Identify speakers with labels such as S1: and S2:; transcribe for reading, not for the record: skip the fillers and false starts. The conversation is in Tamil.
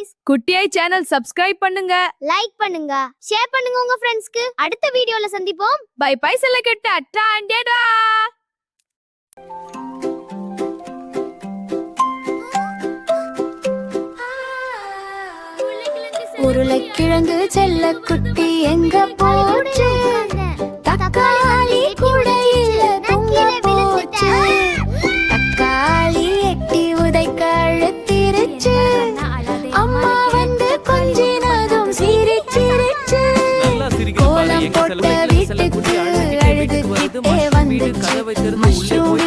S1: गाइस
S2: குட்டியாய் சேனல் சப்ஸ்கிரைப் பண்ணுங்க,
S1: லைக் பண்ணுங்க, ஷேர் பண்ணுங்க உங்க ஃப்ரெண்ட்ஸ்க்கு. அடுத்த வீடியோல சந்திப்போம்.
S2: பை பை செல்லக்கட்ட அட்டா அண்டேடா.
S3: உருளைக்கிழங்கு செல்ல குட்டி எங்க போச்சு, தக்காளி குடையில தொங்க போச்சு, தக்காளி எட்டி உதைக்க அழுத்திருச்சு, அம்மா வந்து கொஞ்சினதும் சிரிச்சிருச்சு, கோலம் போட்ட வீட்டுக்கு அழுதுகிட்டே வந்துச்சு, மஷ்ரூம்